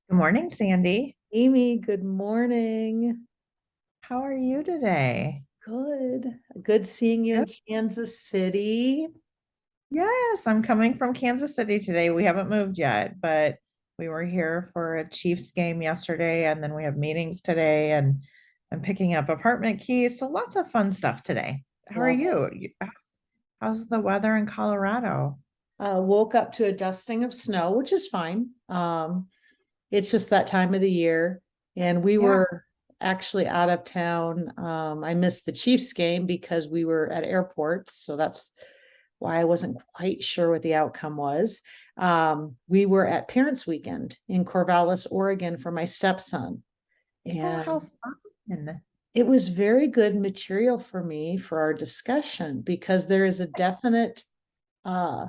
Good morning, Sandy. Amy, good morning. How are you today? Good. Good seeing you in Good. Kansas City. Yes, I'm coming from Kansas City today. We haven't moved yet, but we were here for a Chiefs game yesterday, and then we have meetings today, and I'm picking up apartment keys. So lots of fun stuff today. How are Love it. you? How's the weather in Colorado? Woke up to a dusting of snow, which is fine. It's just that time of the year. And we Yeah. were actually out of town. I missed the Chiefs game because we were at airports. So that's why I wasn't quite sure what the outcome was. We were at Parents Weekend in Corvallis, Oregon for my stepson. Oh, how And fun. it was very good material for me for our discussion because there is a definite uh,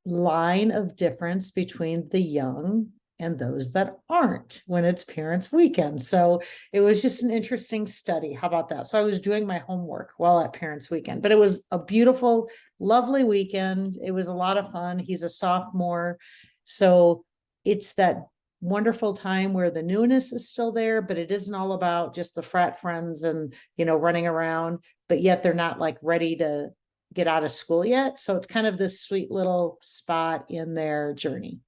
line of difference between the young and those that aren't when it's parents weekend. So it was just an interesting study. How about that? So I was doing my homework while at parents weekend, but it was a beautiful, lovely weekend. It was a lot of fun. He's a sophomore. So it's that wonderful time where the newness is still there, but it isn't all about just the frat friends and, running around, but yet they're not like ready to get out of school yet. So it's kind of this sweet little spot in their journey.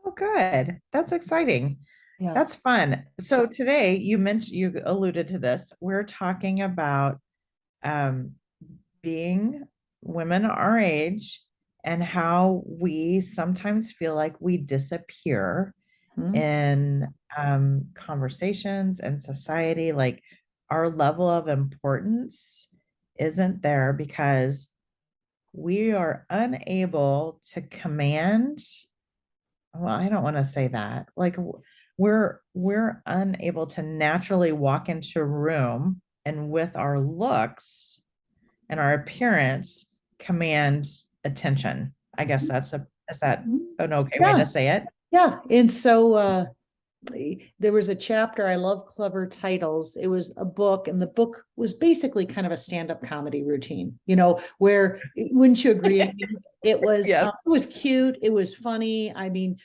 Oh, good. That's exciting. Yeah. That's fun. So today you alluded to this. We're talking about um, being women our age and how we sometimes feel like we disappear Mhm. in conversations and society. Like our level of importance isn't there because we are unable to command. Well, I don't want to say that. Like we're unable to naturally walk into a room and with our looks and our appearance command attention. I guess is that an okay way Yeah. to say it? Yeah. And so there was a chapter. I love clever titles. It was a book, and the book was basically kind of a stand-up comedy routine, where wouldn't you agree? Yes. It was cute, it was funny. I mean,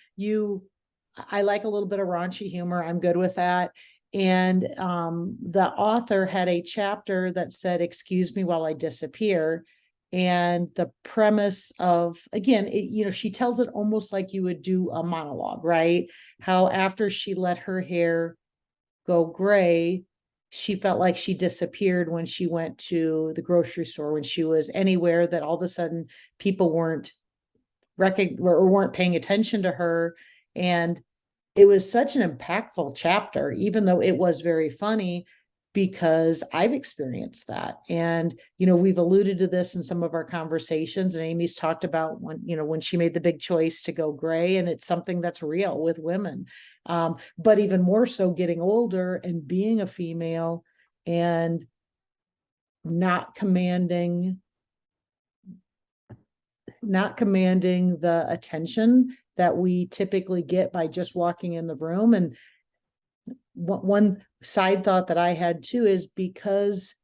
I like a little bit of raunchy humor. I'm good with that. And the author had a chapter that said, "Excuse me while I disappear." And the premise of, again, she tells it almost like you would do a monologue, right? How after she let her hair go gray, she felt like she disappeared when she went to the grocery store, when she was anywhere that all of a sudden people weren't paying attention to her. And it was such an impactful chapter, even though it was very funny, because I've experienced that. And, we've alluded to this in some of our conversations, and Amy's talked about when she made the big choice to go gray, and it's something that's real with women. But even more so getting older and being a female and not commanding not commanding the attention that we typically get by just walking in the room. And one side thought that I had too is because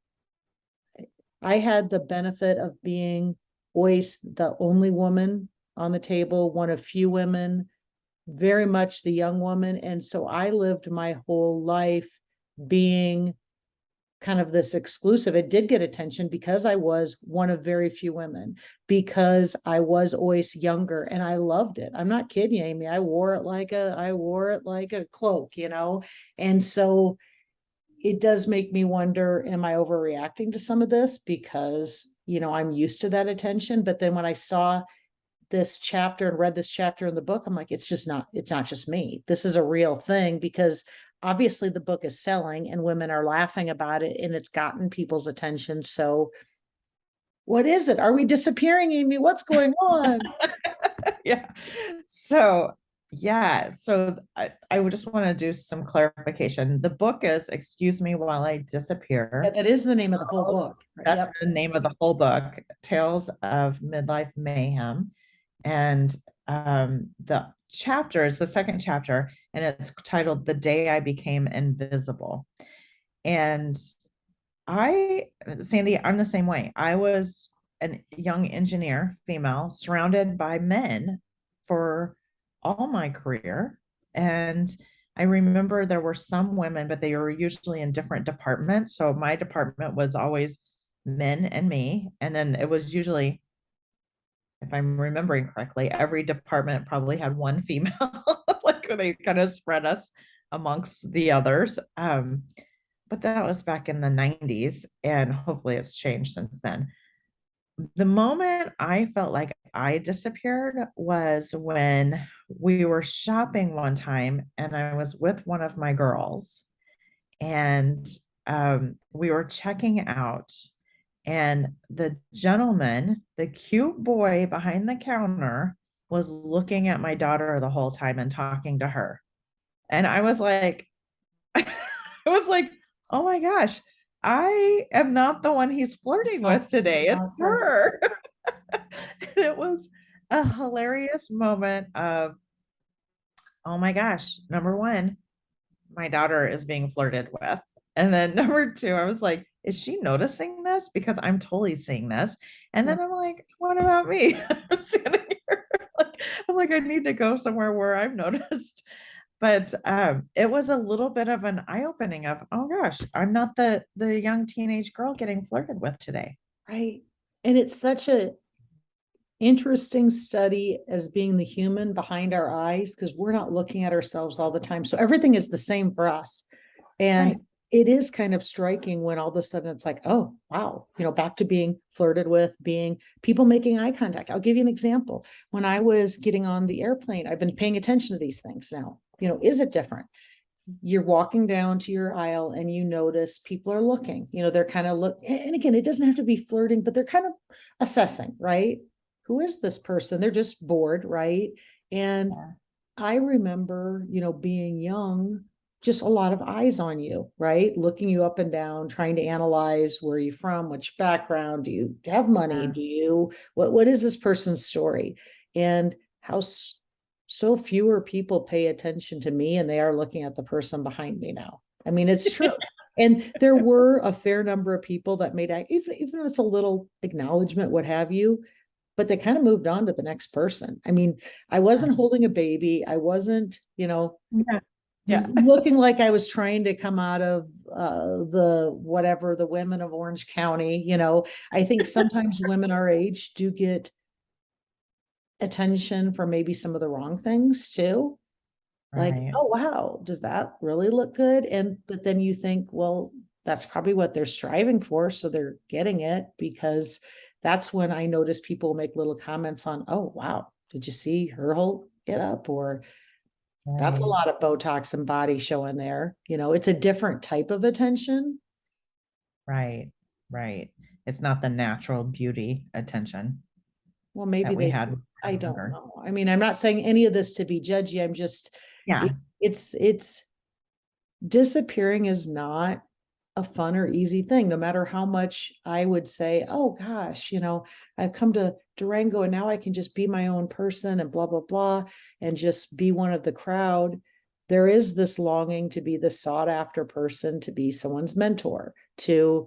I had the benefit of being always the only woman on the table, one of few women, very much the young woman. And so I lived my whole life being kind of this exclusive. It did get attention because I was one of very few women, because I was always younger and I loved it. I'm not kidding you, Amy. I wore it like a cloak. And so it does make me wonder, am I overreacting to some of this because, I'm used to that attention? But then when I saw this chapter and read this chapter in the book, I'm like, it's not just me. This is a real thing, because obviously the book is selling and women are laughing about it and it's gotten people's attention. So what is it? Are we disappearing, Amy? What's going on? Yeah. So, yeah. So I would just want to do some clarification. The book is Excuse Me While I Disappear. That is the name of the whole book. That's Yep. the name of the whole book, Tales of Midlife Mayhem. And the chapter is the second chapter, and it's titled The Day I Became Invisible. And Sandy, I'm the same way. I was a young engineer, female, surrounded by men for all my career. And I remember there were some women, but they were usually in different departments. So my department was always men and me. And then it was usually, if I'm remembering correctly, every department probably had one female. Like they kind of spread us amongst the others. But that was back in the 90s, and hopefully it's changed since then. The moment I felt like I disappeared was when we were shopping one time and I was with one of my girls, and we were checking out, and the gentleman, the cute boy behind the counter, was looking at my daughter the whole time and talking to her. And I was like, I was like, oh my gosh, I am not the one he's flirting with today. It's It's not her. her. And it was a hilarious moment of, oh my gosh, number one, my daughter is being flirted with. And then number two, I was like, is she noticing this? Because I'm totally seeing this. And Yeah. then I'm like, what about me? I'm standing here. Like, I'm like, I need to go somewhere where I've noticed. But it was a little bit of an eye-opening of, oh gosh, I'm not the young teenage girl getting flirted with today. Right. And it's such a interesting study as being the human behind our eyes because we're not looking at ourselves all the time. So everything is the same for us. And Right. it is kind of striking when all of a sudden it's like, oh, wow, back to being flirted with, being people making eye contact. I'll give you an example. When I was getting on the airplane, I've been paying attention to these things now. Is it different? You're walking down to your aisle and you notice people are looking, they're kind of and again, it doesn't have to be flirting, but they're kind of assessing, right? Who is this person? They're just bored, right? And Yeah. I remember, being young, just a lot of eyes on you, right? Looking you up and down, trying to analyze where are you from, which background, do you have money? Yeah. Do you, what is this person's story? And how so fewer people pay attention to me and they are looking at the person behind me now. I mean, it's true. And there were a fair number of people that made, even if it's a little acknowledgement, what have you, but they kind of moved on to the next person. I mean, I wasn't holding a baby. I wasn't, Yeah. Yeah. looking like I was trying to come out of the whatever, the women of Orange County. I think sometimes women our age do get attention for maybe some of the wrong things too. Like, Right. oh wow, does that really look good? And but then you think, well, that's probably what they're striving for, so they're getting it. Because that's when I notice people make little comments on, oh wow, did you see her whole get up? Or that's a Right. lot of Botox and body showing there. It's a different type of attention. Right. Right. It's not the natural beauty attention Well, maybe that we they, had when I we were don't younger. know. I mean, I'm not saying any of this to be judgy. I'm just, Yeah. it's disappearing is not a fun or easy thing, no matter how much I would say, oh gosh, I've come to Durango and now I can just be my own person and blah, blah, blah, and just be one of the crowd. There is this longing to be the sought after person, to be someone's mentor, to,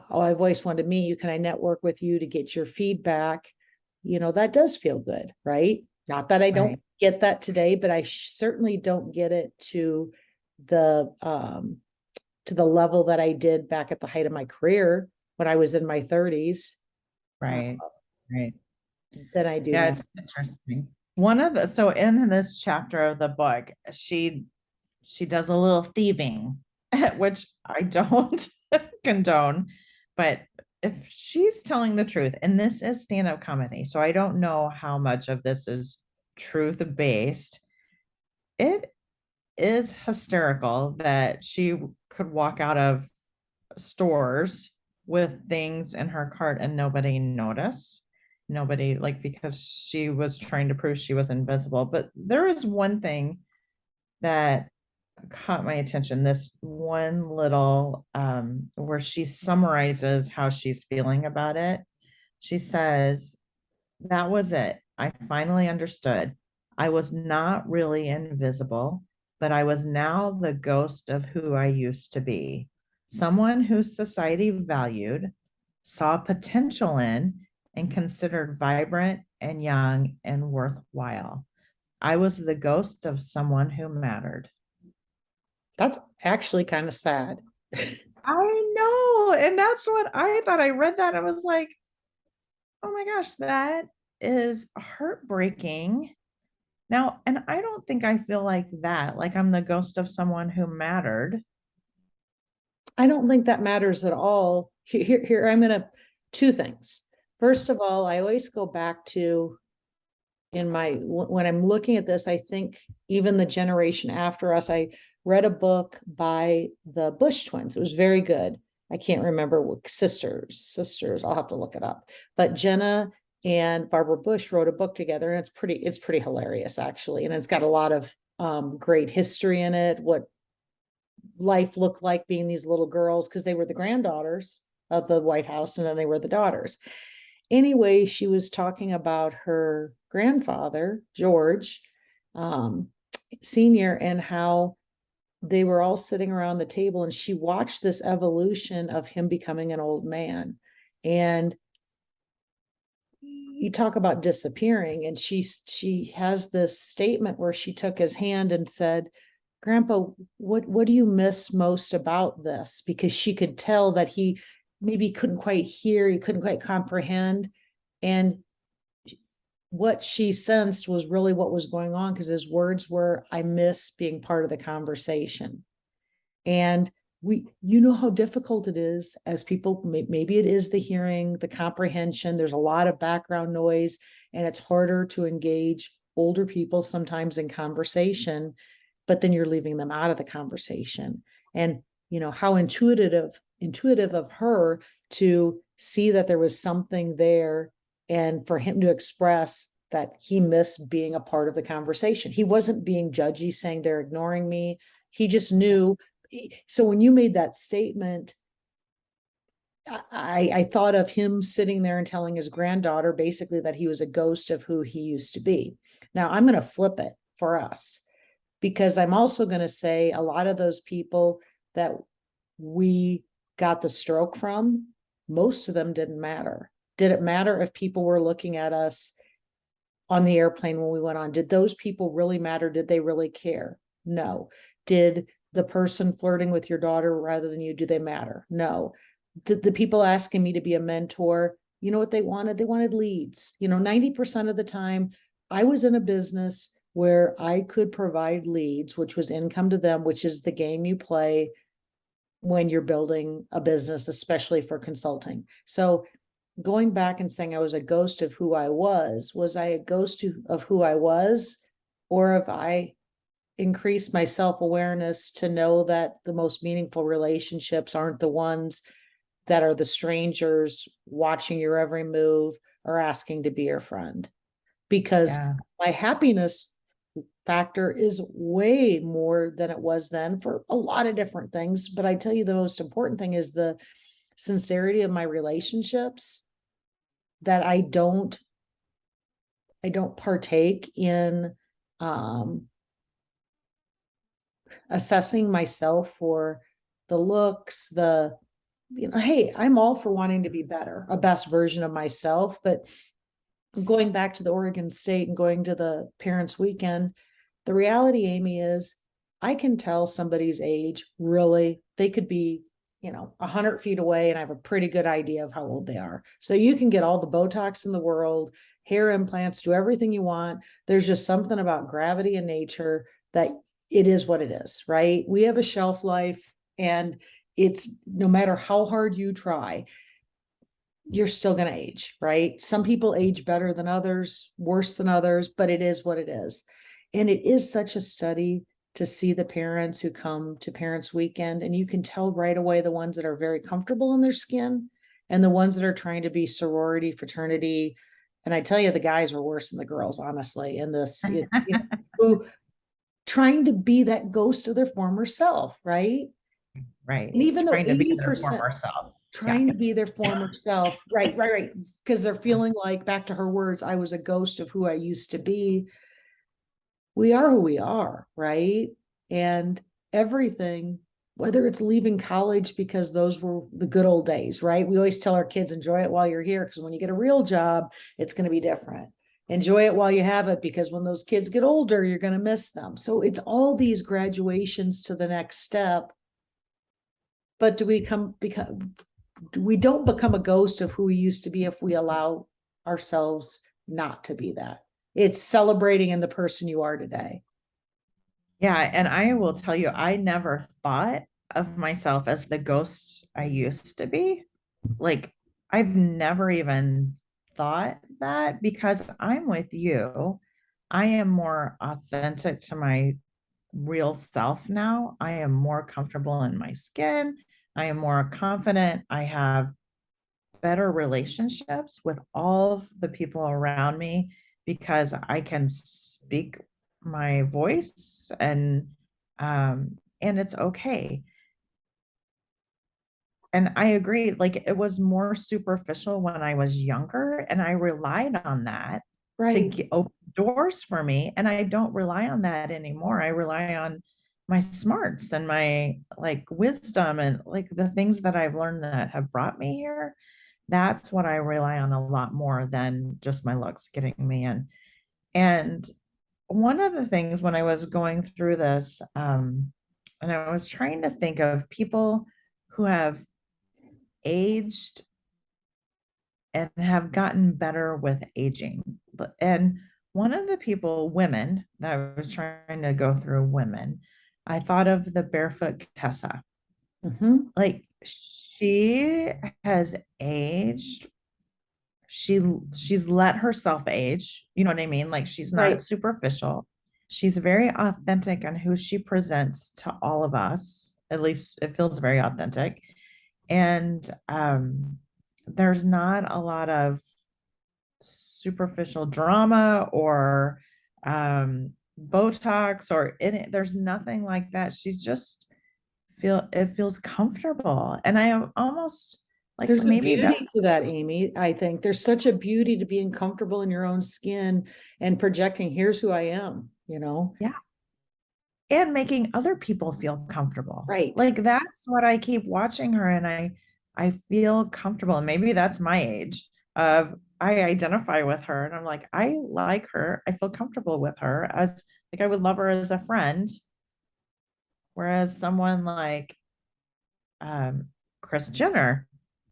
oh, I've always wanted to meet you. Can I network with you to get your feedback? That does feel good, right? Not that I don't Right. get that today, but I certainly don't get it the to the level that I did back at the height of my career when I was in my 30s, uh, Right. Right. than I do Yeah, now. it's interesting. One of the so in this chapter of the book, she does a little thieving, which I don't condone, but if she's telling the truth, and this is stand-up comedy, so I don't know how much of this is truth based. It is hysterical that she could walk out of stores with things in her cart and nobody notice. Nobody, like, because she was trying to prove she was invisible. But there is one thing that caught my attention, this one little where she summarizes how she's feeling about it. She says, that was it. I finally understood. I was not really invisible, but I was now the ghost of who I used to be. Someone who society valued, saw potential in, and considered vibrant and young and worthwhile. I was the ghost of someone who mattered. That's actually kind of sad. I know. And that's what I thought. I read that. I was like, oh my gosh, that is heartbreaking. Now, and I don't think I feel like that, like I'm the ghost of someone who mattered. I don't think that matters at all. Here I'm gonna two things. First of all, I always go back to in my when I'm looking at this, I think even the generation after us, I read a book by the Bush twins. It was very good. I can't remember what sisters. I'll have to look it up. But Jenna and Barbara Bush wrote a book together, and it's pretty hilarious actually, and it's got a lot of great history in it. What life looked like being these little girls, because they were the granddaughters of the White House, and then they were the daughters. Anyway, she was talking about her grandfather, George um, Sr., and how they were all sitting around the table, and she watched this evolution of him becoming an old man. And you talk about disappearing, and she has this statement where she took his hand and said, Grandpa, what do you miss most about this? Because she could tell that he maybe couldn't quite hear, he couldn't quite comprehend. And what she sensed was really what was going on, because his words were, I miss being part of the conversation. And you know how difficult it is as people, maybe it is the hearing, the comprehension, there's a lot of background noise, and it's harder to engage older people sometimes in conversation, but then you're leaving them out of the conversation. And you know how intuitive of her to see that there was something there, and for him to express that he missed being a part of the conversation. He wasn't being judgy, saying they're ignoring me. He just knew. So when you made that statement, I thought of him sitting there and telling his granddaughter basically that he was a ghost of who he used to be. Now I'm going to flip it for us, because I'm also going to say a lot of those people that we got the stroke from, most of them didn't matter. Did it matter if people were looking at us on the airplane when we went on? Did those people really matter? Did they really care? No. Did the person flirting with your daughter rather than you, do they matter? No. Did the people asking me to be a mentor, you know what they wanted? They wanted leads. 90% of the time I was in a business where I could provide leads, which was income to them, which is the game you play when you're building a business, especially for consulting. So going back and saying I was a ghost of who I was I a ghost of who I was? Or have I increased my self-awareness to know that the most meaningful relationships aren't the ones that are the strangers watching your every move or asking to be your friend? Because Yeah. my happiness factor is way more than it was then for a lot of different things. But I tell you, the most important thing is the sincerity of my relationships, that I don't partake in assessing myself for the looks, hey, I'm all for wanting to be better, a best version of myself. But going back to the Oregon State and going to the parents' weekend, the reality, Amy, is I can tell somebody's age, really. They could be 100 feet away, and I have a pretty good idea of how old they are. So you can get all the Botox in the world, hair implants, do everything you want. There's just something about gravity and nature that it is what it is, right? We have a shelf life, and it's no matter how hard you try, you're still going to age, right? Some people age better than others, worse than others, but it is what it is. And it is such a study to see the parents who come to parents' weekend, and you can tell right away the ones that are very comfortable in their skin and the ones that are trying to be sorority, fraternity. And I tell you, the guys were worse than the girls, honestly, in this, who trying to be that ghost of their former self, right? Right. And even though Trying to be their 80% former self. Yeah. trying to be their former self, right, because they're feeling like, back to her words, I was a ghost of who I used to be. We are who we are, right? And everything, whether it's leaving college, because those were the good old days, right? We always tell our kids, enjoy it while you're here, because when you get a real job, it's going to be different. enjoy it while you have it, because when those kids get older, you're going to miss them. So it's all these graduations to the next step. But we don't become a ghost of who we used to be if we allow ourselves not to be that. It's celebrating in the person you are today. Yeah, and I will tell you, I never thought of myself as the ghost I used to be. Like, I've never even thought that because I'm with you. I am more authentic to my real self now. I am more comfortable in my skin. I am more confident. I have better relationships with all of the people around me because I can speak my voice and it's okay. And I agree, like it was more superficial when I was younger, and I relied on that to Right. get, open doors for me. And I don't rely on that anymore. I rely on my smarts and my like wisdom and like the things that I've learned that have brought me here. That's what I rely on a lot more than just my looks getting me in. And one of the things when I was going through this, and I was trying to think of people who have aged and have gotten better with aging. And one of the people, women, that I was trying to go through women, I thought of the barefoot Tessa. Mm-hmm. Like she has aged. She's let herself age. You know what I mean? Like she's not Right. superficial. She's very authentic on who she presents to all of us. At least it feels very authentic. And there's not a lot of superficial drama or Botox or in it. There's nothing like that. She's just it feels comfortable. And I am almost like There's a maybe that, beauty to that, Amy. I think there's such a beauty to being comfortable in your own skin and projecting, here's who I am, you know? yeah, and making other people feel comfortable. Right. Like that's what I keep watching her and I feel comfortable. And maybe that's my age of I identify with her and I'm I like her. I feel comfortable with her as like I would love her as a friend. Whereas someone like Chris Jenner,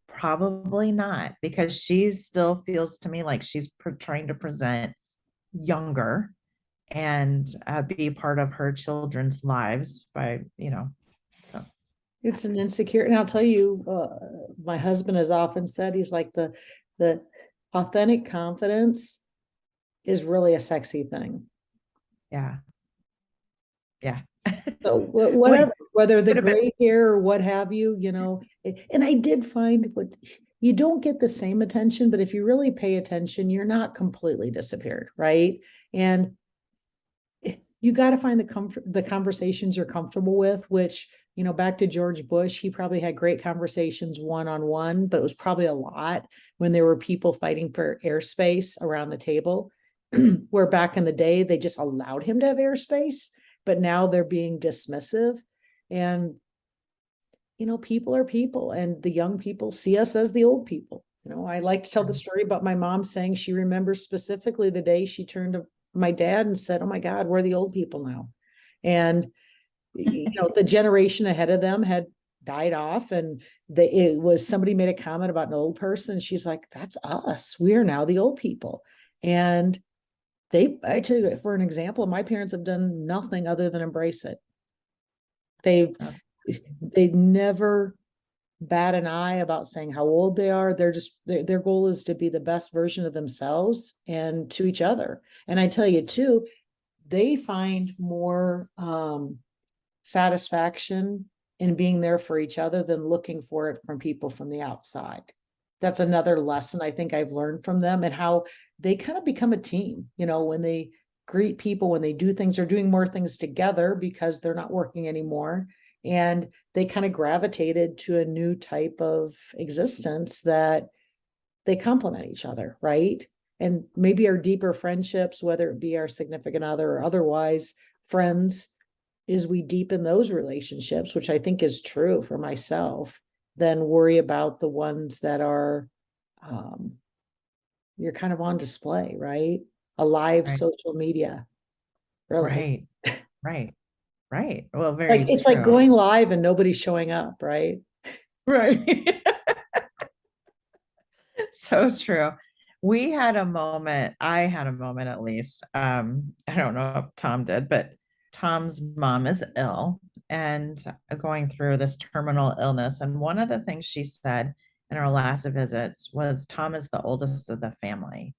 probably not because she still feels to me like she's trying to present younger and be part of her children's lives by, so It's an insecure, and I'll tell you, my husband has often said, he's like the authentic confidence is really a sexy thing. yeah, yeah. So Would whatever, whether the would have been, gray hair or what have you, and I did find what you don't get the same attention, but if you really pay attention, you're not completely disappeared, right? And you got to find the conversations you're comfortable with, which, back to George Bush, he probably had great conversations one-on-one, but it was probably a lot when there were people fighting for airspace around the table, where back in the day, they just allowed him to have airspace, but now they're being dismissive. And, people are people, and the young people see us as the old people. I like to tell the story about my mom saying she remembers specifically the day she turned to my dad and said, "Oh my God, we're the old people now." And the generation ahead of them had died off, and it was somebody made a comment about an old person. She's like, "That's us. We are now the old people." And I tell you, for an example, my parents have done nothing other than embrace it. They've they never bat an eye about saying how old they are. They're just their goal is to be the best version of themselves and to each other. And I tell you too, they find more satisfaction in being there for each other than looking for it from people from the outside. That's another lesson I think I've learned from them, and how they kind of become a team, when they greet people, when they do things, they're doing more things together because they're not working anymore. And they kind of gravitated to a new type of existence that they complement each other, right? And maybe our deeper friendships, whether it be our significant other or otherwise friends, is we deepen those relationships, which I think is true for myself, than worry about the ones that are, you're kind of on display, right? a live Right. social media, really. Right. Right. Right. Well, Like very it's like true. going live and nobody's showing up, right? Right. So true. We had a moment, I had a moment at least. I don't know if Tom did, but Tom's mom is ill and going through this terminal illness. And one of the things she said in our last visits was Tom is the oldest of the family.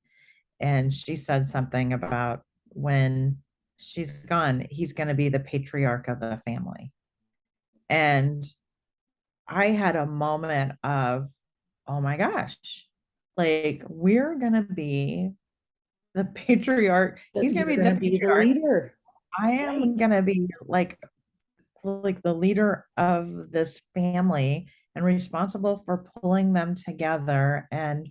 And she said something about when she's gone, he's going to be the patriarch of the family. And I had a moment of, oh my gosh, like we're going to be the patriarch. That He's going you're to be going the to be the patriarch. leader, I right? am going to be like the leader of this family and responsible for pulling them together and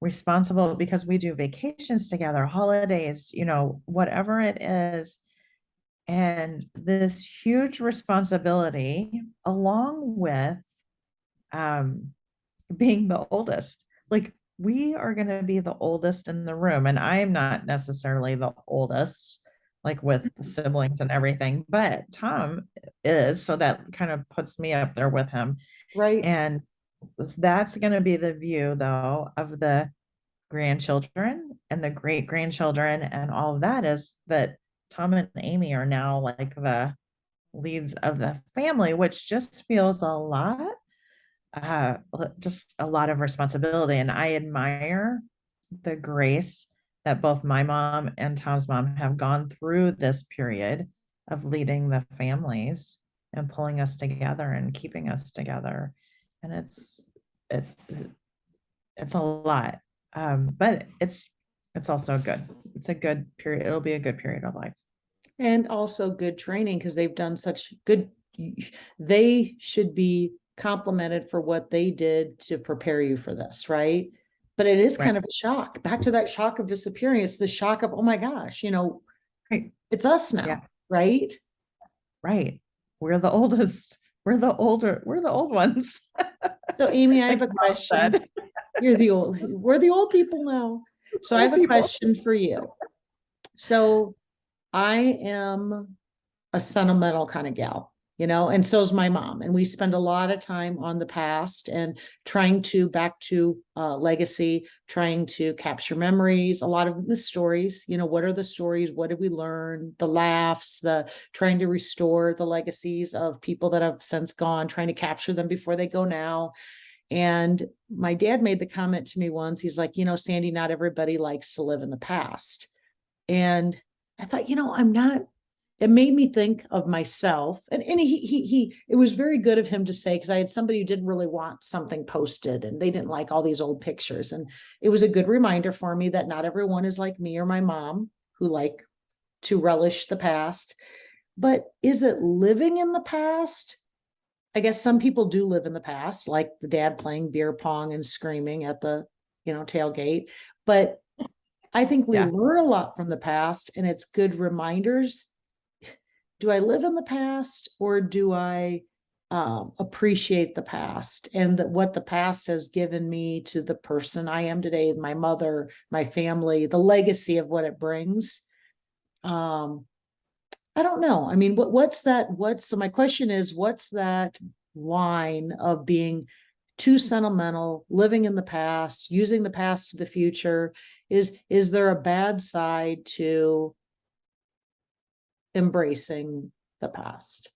responsible because we do vacations together, holidays, whatever it is. And this huge responsibility, along with um, being the oldest. Like we are going to be the oldest in the room. And I am not necessarily the oldest, like with siblings and everything, but Tom is. So that kind of puts me up there with him. Right. And that's going to be the view, though, of the grandchildren and the great grandchildren and all of that is that Tom and Amy are now like the leads of the family, which just feels a lot uh, just a lot of responsibility. And I admire the grace that both my mom and Tom's mom have gone through this period of leading the families and pulling us together and keeping us together. And it, it's a lot. But it's also good. It's a good period. It'll be a good period of life. And also good training because they've done such good, they should be complimented for what they did to prepare you for this, right? But it is Right. kind of a shock. Back to that shock of disappearing. It's the shock of, oh my gosh, Right. it's us Yeah. now, right? Right. We're the oldest. We're the old ones. So, Amy, I Like have a Mom question. said. We're the old people now. So, I have Old a people. question for you. So, I am a sentimental kind of gal, and so is my mom. And we spend a lot of time on the past and trying to back to legacy, trying to capture memories, a lot of the stories. What are the stories? What did we learn? The laughs, the trying to restore the legacies of people that have since gone, trying to capture them before they go now. And my dad made the comment to me once. He's like, Sandy, not everybody likes to live in the past. And I thought, I'm not, it made me think of myself. And he it was very good of him to say, because I had somebody who didn't really want something posted and they didn't like all these old pictures. And it was a good reminder for me that not everyone is like me or my mom who like to relish the past. But is it living in the past? I guess some people do live in the past, like the dad playing beer pong and screaming at the, tailgate. But I think we Yeah. learn a lot from the past and it's good reminders. Do I live in the past or do I appreciate the past and what the past has given me to the person I am today, my mother, my family, the legacy of what it brings? Um, I don't know. I mean, what's that? So my question is, what's that line of being too sentimental, living in the past, using the past to the future? Is there a bad side to embracing the past?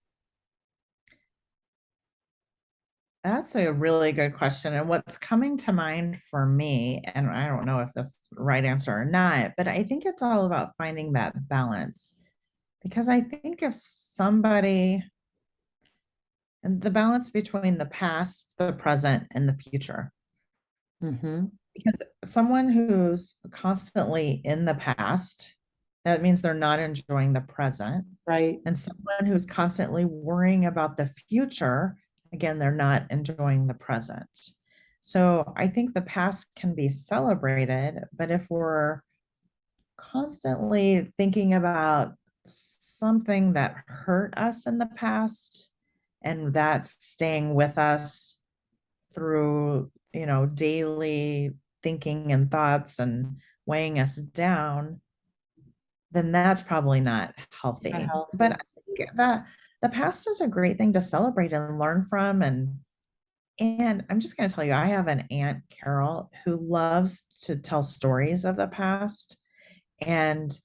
That's a really good question. And what's coming to mind for me, and I don't know if that's the right answer or not, but I think it's all about finding that balance. Because I think if somebody, and the balance between the past, the present, and the future, Mm-hmm. because someone who's constantly in the past, that means they're not enjoying the present. Right. And someone who's constantly worrying about the future, again, they're not enjoying the present. So I think the past can be celebrated, but if we're constantly thinking about something that hurt us in the past and that's staying with us through, daily thinking and thoughts and weighing us down, then that's probably not Not healthy. But healthy. I think the past is a great thing to celebrate and learn from. And I'm just going to tell you, I have an aunt, Carol, who loves to tell stories of the past. And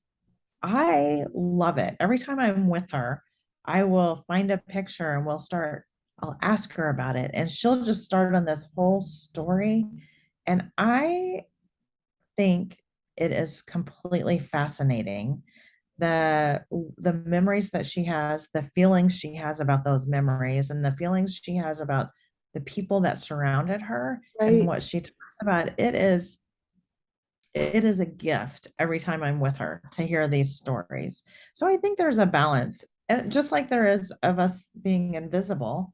I love it. Every time I'm with her, I will find a picture and I'll ask her about it. And she'll just start on this whole story. And I think it is completely fascinating. The memories that she has, the feelings she has about those memories, and the feelings she has about the people that surrounded her and Right. what she talks about. It is a gift every time I'm with her to hear these stories. So I think there's a balance. And just like there is of us being invisible,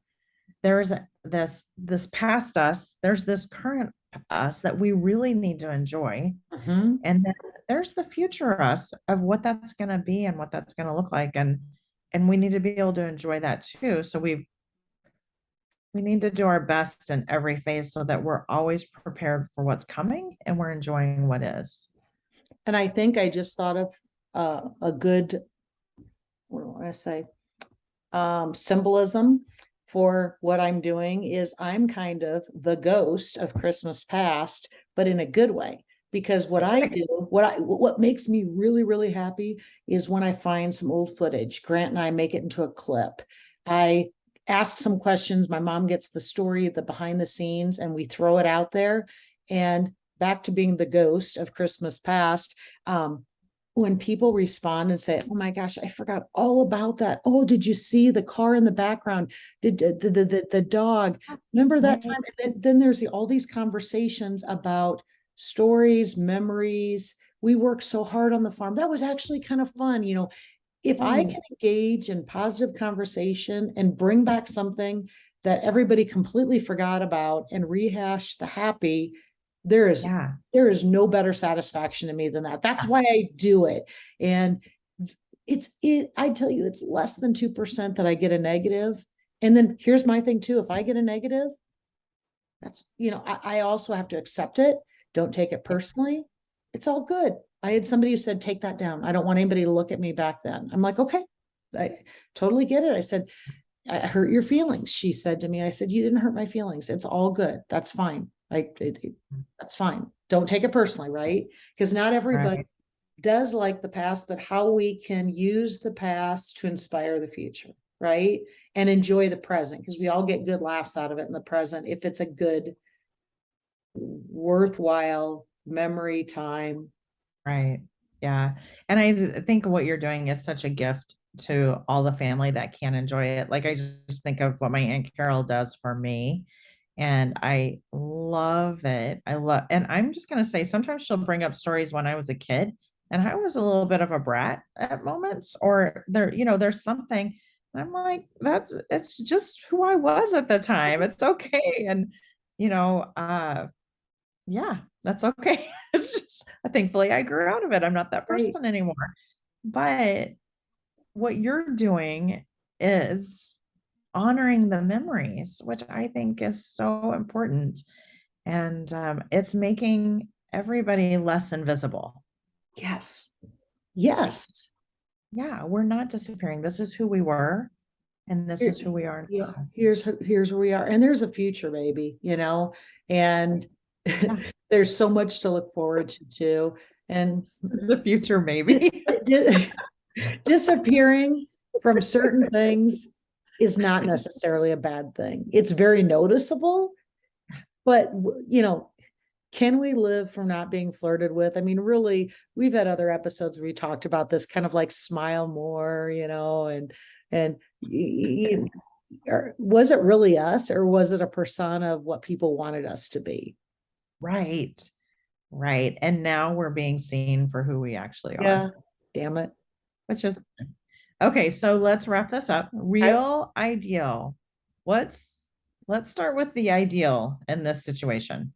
there's this past us, there's this current us that we really need to enjoy. Mhm. And then there's the future us of what that's going to be and what that's going to look like. And we need to be able to enjoy that too. So we need to do our best in every phase so that we're always prepared for what's coming and we're enjoying what is. And I think I just thought of a good, what do I want to say, symbolism for what I'm doing is I'm kind of the ghost of Christmas past, but in a good way. Because what I Right. do, what makes me really, really happy is when I find some old footage. Grant and I make it into a clip. I ask some questions. My mom gets the story, the behind the scenes, and we throw it out there. And back to being the ghost of Christmas past. When people respond and say, "Oh my gosh, I forgot all about that. Oh, did you see the car in the background? Did the dog? Remember that Right. time?" And then there's all these conversations about stories, memories. We worked so hard on the farm. That was actually kind of fun. If I Right. can engage in positive conversation and bring back something that everybody completely forgot about and rehash the happy, there is Yeah. there is no better satisfaction to me than that. That's why I do it. And I tell you, it's less than 2% that I get a negative. And then here's my thing too. If I get a negative, I also have to accept it. Don't take it personally. It's all good. I had somebody who said, take that down. I don't want anybody to look at me back then. I'm like, okay, I totally get it. I said, I hurt your feelings. She said to me, I said, you didn't hurt my feelings. It's all good. That's fine. That's fine. Don't take it personally, right? Because not everybody Right. does like the past, but how we can use the past to inspire the future, right? And enjoy the present because we all get good laughs out of it in the present if it's a good, worthwhile memory time. Right. Yeah. And think what you're doing is such a gift to all the family that can enjoy it. Like I just think of what my Aunt Carol does for me. And I love it. And I'm just going to say sometimes she'll bring up stories when I was a kid and I was a little bit of a brat at moments, or there's something. And I'm like, it's just who I was at the time. It's okay. And, you know, yeah, that's okay. It's just thankfully I grew out of it. I'm not that Right. person anymore. But what you're doing is honoring the memories, which I think is so important. And it's making everybody less invisible. Yes. Yes. Yeah, we're not disappearing. This is who we were, and this Here, is who we are yeah. now. Here's where we are. And there's a future, baby. And Yeah, there's so much to look forward to too. And the future, maybe. disappearing from certain things is not necessarily a bad thing. It's very noticeable, but can we live from not being flirted with? I mean, really, we've had other episodes where we talked about this kind of like smile more, and was it really us or was it a persona of what people wanted us to be? Right, right. And now we're being seen for who we actually Yeah, are, damn it. which is okay. So let's wrap this up. Okay. Real, ideal. Let's let's start with the ideal in this situation.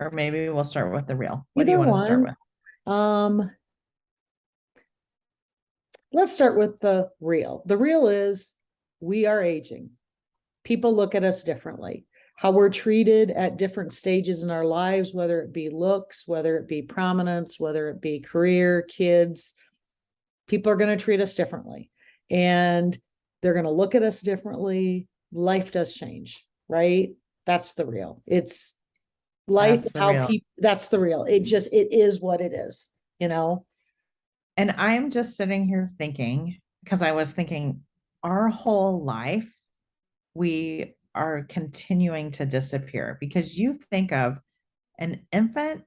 Or maybe we'll start with the real. What do you Either want to start one. with? Um, let's start with the real. The real is we are aging. People look at us differently. how we're treated at different stages in our lives, whether it be looks, whether it be prominence, whether it be career, kids. People are going to treat us differently, and they're going to look at us differently. Life does change, right? That's the real. It's life, That's the how real. people, that's the real. It is what it is, you know? And I'm just sitting here thinking, because I was thinking our whole life, we are continuing to disappear because you think of an infant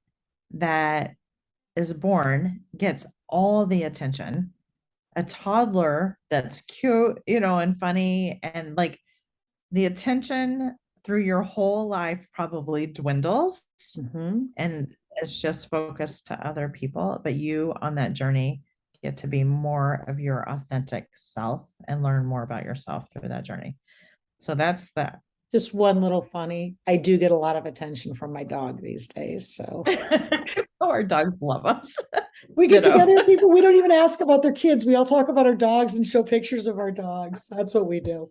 that is born, gets all the attention, a toddler that's cute, and funny, and like the attention through your whole life probably dwindles Mm-hmm. and it's just focused to other people. But you on that journey get to be more of your authentic self and learn more about yourself through that journey. So that's that. Just one little funny. I do get a lot of attention from my dog these days. So Our dogs love us. we get Ditto. together, people, we don't even ask about their kids. We all talk about our dogs and show pictures of our dogs. That's what we do.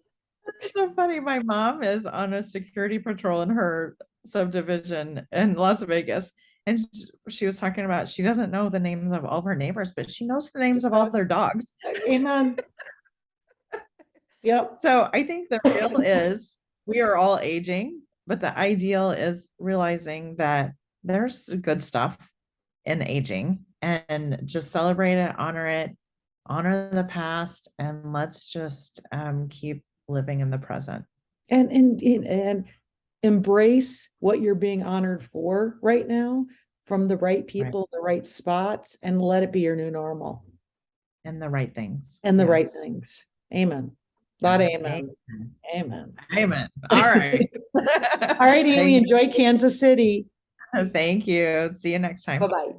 It's so funny. My mom is on a security patrol in her subdivision in Las Vegas. And she was talking about she doesn't know the names of all of her neighbors, but she knows the names of all their dogs. Amen. Yep. So I think the real is we are all aging, but the ideal is realizing that there's good stuff in aging and just celebrate it, honor the past, and let's just keep living in the present. And embrace what you're being honored for right now, from the right Right. people, the right spots, and let it be your new normal And the right things. and the right Yes. things. Amen. Lot of amen. Amen. Amen. Amen. All right. All right, Amy, Thanks. enjoy Kansas City. Thank you. See you next time. Bye-bye.